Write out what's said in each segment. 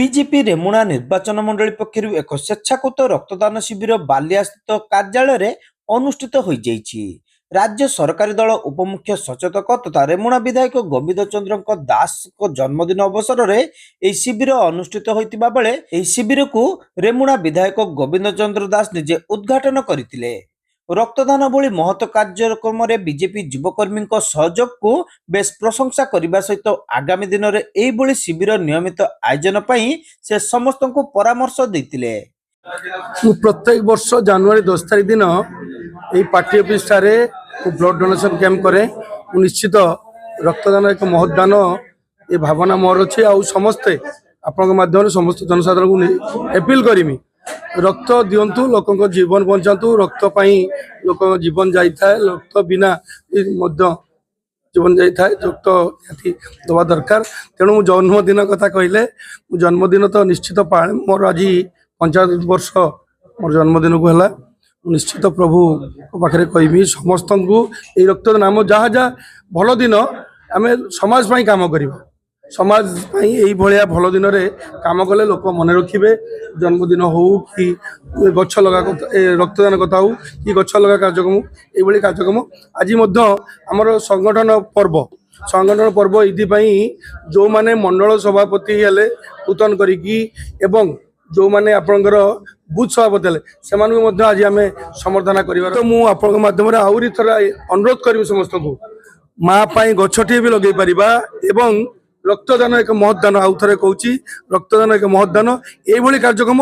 BJP Remuna निर्वाचन मंडली पक्षर एक स्वेच्छाकृत रक्तदान शिविर बालियास्थित कार्यालय अनुष्ठित हो राज्य सरकारी दल उपमुख्य सचेतक तथा रेमुणा विधायक गोविंद चंद्र दास जन्मदिन अवसर में शिविर अनुष्ठित होता बेले शिविर को रेमुणा विधायक गोविंद चंद्र दास निजे उद्घाटन करते रक्तदान भली महत्व कार्यक्रम बीजेपी युवकर्मी सहयोग को बेस प्रशंसा करने सहित आगामी दिन में शिविर नियमित आयोजन पर से समस्त को परामर्श देते। प्रत्येक वर्ष जनवरी 10 तारीख दिन यही party office blood donation camp करे निश्चित रक्तदान एक महत्दान ये भावना मोर अच्छे आ समस्ते आपण माध्यम समस्त जनसाधारण को अपील करमी रक्त दिंतु लोक जीवन बचातु रक्त लोक जीवन जाए रक्त बिना जीवन जाए रक्त दवा दरकार तेणु जन्मदिन कथा कहले जन्मदिन तो निश्चित मोर आज 50 वर्ष मोर जन्मदिन को है निश्चित प्रभु पाखे कहमी समस्त को ये रक्त नाम जहाँ जहाँ भल दिन आम समाज पाई काम करवा समाज यही भाया भल दिन में कम कले लोक मन रखिए जन्मदिन हो कि गछ लगा रक्तदान कथा हो कि गछ लगा कार्यक्रम ये कार्यक्रम आज आमर संगठन पर्व ये जो माने मंडल सभापति हेले नूतन करी जो माने आपणकर बुथ सभापति हेले से आज आम समर्थना कर तो मुझे आपण माध्यम आहरी थोड़ा अनुरोध करी समस्त को माँ गछटे भी लगे पारिबा एवं रक्तदान एक महत्दान आउ थे कहूँ रक्तदान एक महत्दान ये कार्यक्रम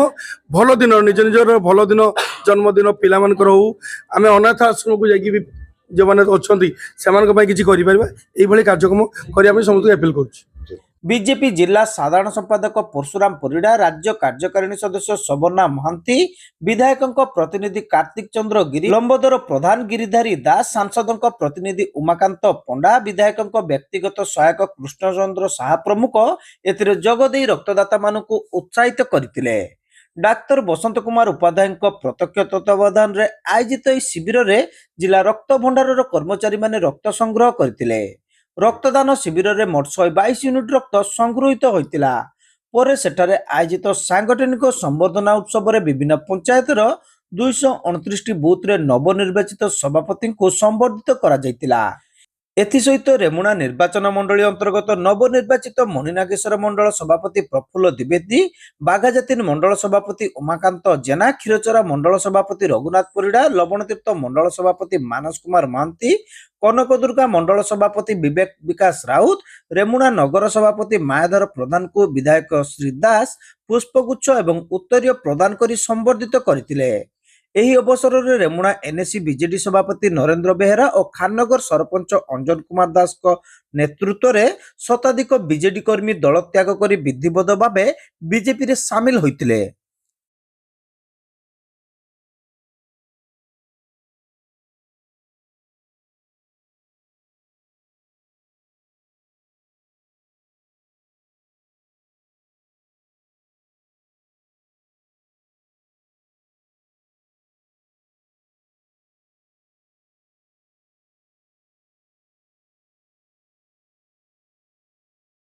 भल दिन निज निजर भल दिन जन्मदिन पिला हो आम अनाथ आश्रम को जाकि जो मैंने अच्छा से किसी कार्यक्रम करने समस्त अपील कर। बीजेपी जिला साधारण संपादक परशुराम परिड़ा, राज्य कार्यकारिणी सदस्य सवर्णा महांती, विधायक प्रतिनिधि कार्तिक चंद्र गिरी, लंबोदर प्रधान गिरिधारी दास, सांसद प्रतिनिधि उमाकांत पंडा, विधायक व्यक्तिगत सहायक कृष्णचंद्र साहा प्रमुख एथिरे जोगदेई रक्तदाता मानकु उत्साहित करथिले। डाक्तर बसंत कुमार उपाध्याय प्रत्यक्ष तत्वावधान रे आयोजित शिविर रे जिला रक्त भंडार कर्मचारी माने रक्त संग्रह करथिले। रक्तदान शिविर में मोट 122 यूनिट रक्त संग्रहित होता पर सेठारे आयोजित सांगठनिक संबर्धना उत्सव में विभिन्न पंचायतर 229 बूथ रे नवनिर्वाचित सभापति को संबर्धित करा एसहित रेमुणा निर्वाचन मंडली अंतर्गत नवनिर्वाचित मणिनागेश्वर मंडल सभापति प्रफुल्ल द्विवेदी, बाघाजातीन मंडल सभापति उमाकांत जेना, क्षीरचरा मंडल सभापति रघुनाथ परिड़ा, लवणतीर्थ मंडल सभापति मानस कुमार महांती, कनकदुर्गा मंडल सभापति विवेक विकास राउत, रेमुणा नगर सभापति मायाधर प्रधान को विधायक श्री दास पुष्पगुच्छ एवं उत्तरीय प्रदान कर संबर्धित करथिले। एही अवसर में रेमुणा एनएसी बीजेडी सभापति नरेंद्र बेहेरा और खाननगर सरपंच अंजन कुमार दास नेतृत्व में शताधिक बीजेडी कर्मी दल त्याग कर विधिवत भाव बीजेपी रे सामिल होइतिले।